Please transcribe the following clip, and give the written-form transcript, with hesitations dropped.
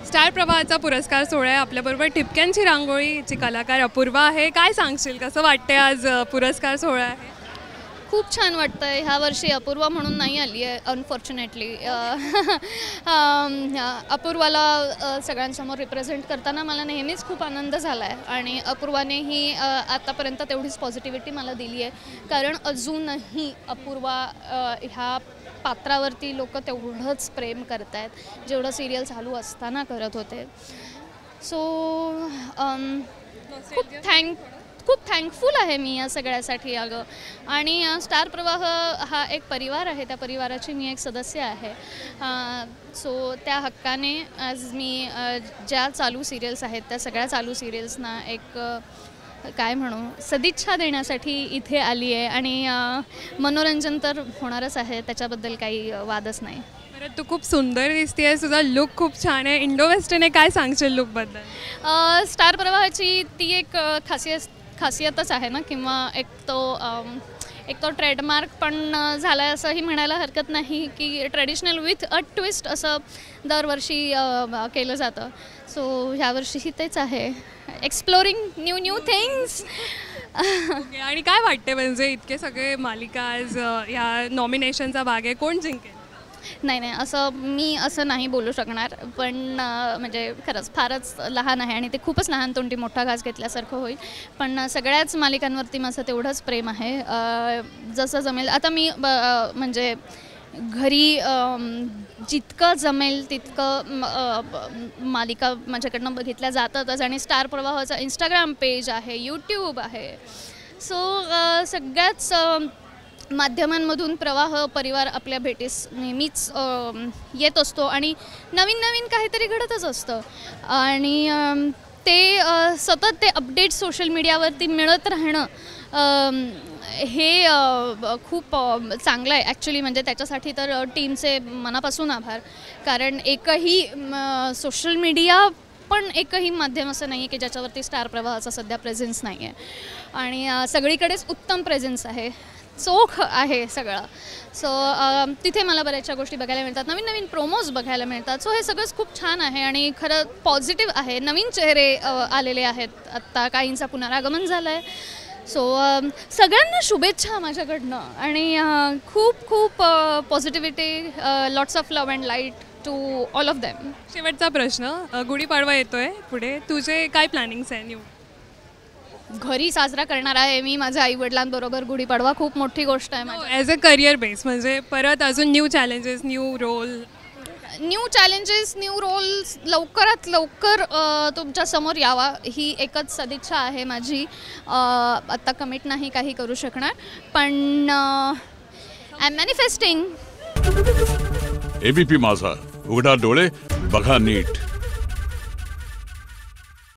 Star प्रवाहाचा पुरस्कार सोहळा आहे. आपल्याबरोबर ठिपक्यांची रांगोळीची कलाकार अपूर्वा आहे. काय सांगशील, कसं वाटते आज पुरस्कार सोहळा आहे? खूप छान वाटतंय. ह्या वर्षी अपूर्वा म्हणून नाही आली आहे अनफॉर्च्युनेटली. अपूर्वाला सगळ्यांसमोर रिप्रेझेंट करताना मला नेहमीच खूप आनंद झाला आहे आणि अपूर्वानेही आतापर्यंत तेवढीच पॉझिटिव्हिटी मला दिली आहे. कारण अजूनही अपूर्वा ह्या पात्रावरती लोक तेवढंच प्रेम करत आहेत जेवढं सिरियल चालू असताना करत होते. सो खूप थँकफुल आहे मी या सगळ्यासाठी अगं. आणि स्टार प्रवाह हा एक परिवार आहे, त्या परिवाराची मी एक सदस्य आहे. सो त्या हक्काने आज मी ज्या चालू सिरियल्स आहेत त्या सगळ्या चालू सिरियल्सना एक काय म्हणू सदिच्छा देण्यासाठी इथे आली आहे. आणि मनोरंजन तर होणारच आहे, त्याच्याबद्दल काही वादच नाही. बरं, तू खूप सुंदर दिसते, तुझा लुक खूप छान आहे. इंडो वेस्टर्न आहे, काय सांगशील लुकबद्दल? स्टार प्रवाहाची ती एक खासियतच आहे ना, किंवा एक तो ट्रेडमार्क पण झाला आहे असंही म्हणायला हरकत नाही की ट्रेडिशनल विथ अ ट्विस्ट असं दरवर्षी केलं जातं. सो ह्यावर्षीही तेच आहे, एक्सप्लोरिंग न्यू थिंग्स. आणि काय वाटते, म्हणजे इतके सगळे मालिका आज ह्या नॉमिनेशनचा भाग आहे, कोण जिंकेल? नाही मी असं नाही बोलू शकणार. पण म्हणजे खरंच फारच लहान आहे आणि ते खूपच लहान तोंडी मोठा घास घेतल्यासारखं होईल. पण सगळ्याच मालिकांवरती माझं तेवढंच प्रेम आहे. जसं जमेल आता मी म्हणजे घरी जितकं जमेल तितकं मालिका माझ्याकडनं बघितल्या जातातच. आणि स्टार प्रवाहाचा इंस्टाग्राम पेज आहे, यूट्यूब आहे. सो सगळ्याच माध्यमांमधून प्रवाह परिवार आपल्या भेटीस नेहमीच येत असतो आणि नवीन काहीतरी घडतच असतं. आणि ते सतत ते अपडेट सोशल मीडियावरती मिळत राहणं हे खूप चांगलं आहे ॲक्च्युली. म्हणजे त्याच्यासाठी तर टीमचे मनापासून आभार. कारण एकही सोशल मीडिया पण एकही माध्यम असं नाही आहे की ज्याच्यावरती स्टार प्रवाहाचा सध्या प्रेझेन्स नाही आहे. आणि सगळीकडेच उत्तम प्रेझेन्स आहे, चोख आहे सगळं. सो तिथे मला बऱ्याचशा गोष्टी बघायला मिळतात, नवीन प्रोमोज बघायला मिळतात. सो हे सगळंच खूप छान आहे आणि खरं पॉझिटिव्ह आहे. नवीन चेहरे आलेले आहेत, आत्ता काहींचा पुनरागमन झालं आहे. सो सगळ्यांना शुभेच्छा माझ्याकडनं आणि खूप positivity, lots of love and light to all of them. शेवटचा प्रश्न, गुढीपाडवा येतोय पुढे, तुझे काय प्लॅनिंग्स आहे? घरी साजरा करणार आहे मी माझ्या आईवडिलांबरोबर गुढीपाडवा. खूप मोठी गोष्ट आहे माझी. ॲज अ करिअर बेस, म्हणजे परत अजून न्यू चॅलेंजेस, न्यू रोल्स लवकरात लवकर तुमच्या समोर यावा ही एकच सदिच्छा आहे माझी. आत्ता कमिट नाही काही करू शकणार, पण आय एम मॅनिफेस्टिंग. एबीपी माझा, उघडा डोळे बघा नीट.